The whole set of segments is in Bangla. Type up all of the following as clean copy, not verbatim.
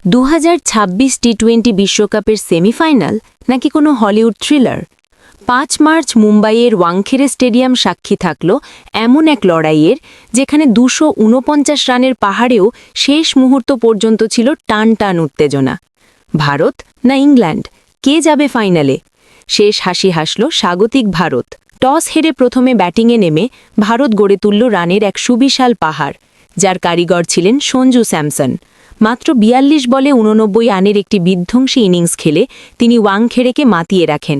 2026 টি20 বিশ্বকাপের সেমিফাইনাল নাকি কোনো হলিউড থ্রিলার? 5 মার্চ মুম্বাইয়ের ওয়াংখেড়ে স্টেডিয়াম সাক্ষী থাকল এমন এক লড়াইয়ের, যেখানে 249 রানের পাহাড়েও শেষ মুহূর্ত পর্যন্ত ছিল টান টান উত্তেজনা। ভারত না ইংল্যান্ড, কে যাবে ফাইনালে? শেষ হাসি হাসল স্বাগতিক ভারত। টস হেরে প্রথমে ব্যাটিংয়ে নেমে ভারত গড়ে তুলল রানের এক সুবিশাল পাহাড়, যার কারিগর ছিলেন সঞ্জু স্যামসন। মাত্র 42 বলে 89 রানের একটি বিধ্বংসী ইনিংস খেলে তিনি ওয়াংখেড়েকে মাতিয়ে রাখেন।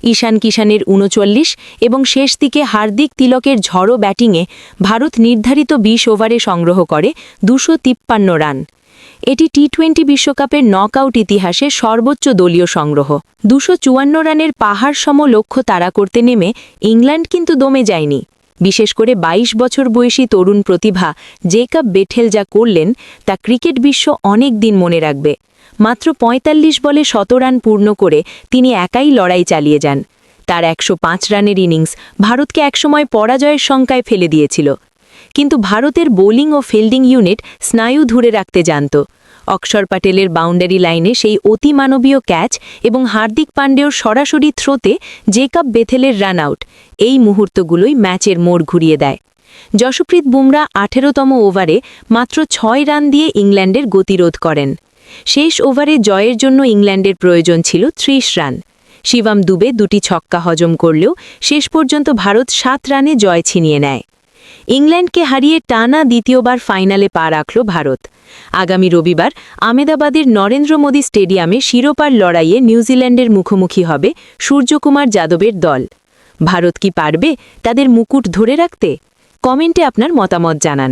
ঈশান কিষানের 39 এবং শেষ দিকে হার্দিক তিলকের ঝড়ো ব্যাটিংয়ে ভারত নির্ধারিত 20 ওভারে সংগ্রহ করে 253 রান। এটি টি20 বিশ্বকাপের নকআউট ইতিহাসে সর্বোচ্চ দলীয় সংগ্রহ। 254 রানের পাহাড়সম লক্ষ্য তাড়া করতে নেমে ইংল্যান্ড কিন্তু দমে যায়নি। বিশেষ করে 22 বছর বয়সী তরুণ প্রতিভা জেকব বেথেল যা করলেন, তা ক্রিকেট বিশ্ব অনেক দিন মনে রাখবে। মাত্র 45 বলে 100 রান পূর্ণ করে তিনি একাই লড়াই চালিয়ে যান। তার 105 রানের ইনিংস ভারতকে একসময় পরাজয়ের শঙ্কায় ফেলে দিয়েছিল। কিন্তু ভারতের বোলিং ও ফিল্ডিং ইউনিট স্নায়ু ধরে রাখতে জানত। অক্ষর প্যাটেলের বাউন্ডারি লাইনে সেই অতিমানবীয় ক্যাচ এবং হার্দিক পান্ডের সরাসরি থ্রোতে জেকব বেথেলের রান আউট, এই মুহূর্তগুলোই ম্যাচের মোড় ঘুরিয়ে দেয়। যশপ্রীত বুমরা 18তম ওভারে মাত্র 6 রান দিয়ে ইংল্যান্ডের গতিরোধ করেন। শেষ ওভারে জয়ের জন্য ইংল্যান্ডের প্রয়োজন ছিল 30 রান। শিবম দুবে 2টি ছক্কা হজম করলেও শেষ পর্যন্ত ভারত 7 রানে জয় ছিনিয়ে নেয়। ইংল্যান্ডকে হারিয়ে টানা দ্বিতীয়বার ফাইনালে পা রাখল ভারত। আগামী রবিবার আহমেদাবাদের নরেন্দ্র মোদী স্টেডিয়ামে শিরোপার লড়াইয়ে নিউজিল্যান্ডের মুখোমুখি হবে সূর্যকুমার যাদবের দল। ভারত কি পারবে তাদের মুকুট ধরে রাখতে? কমেন্টে আপনার মতামত জানান।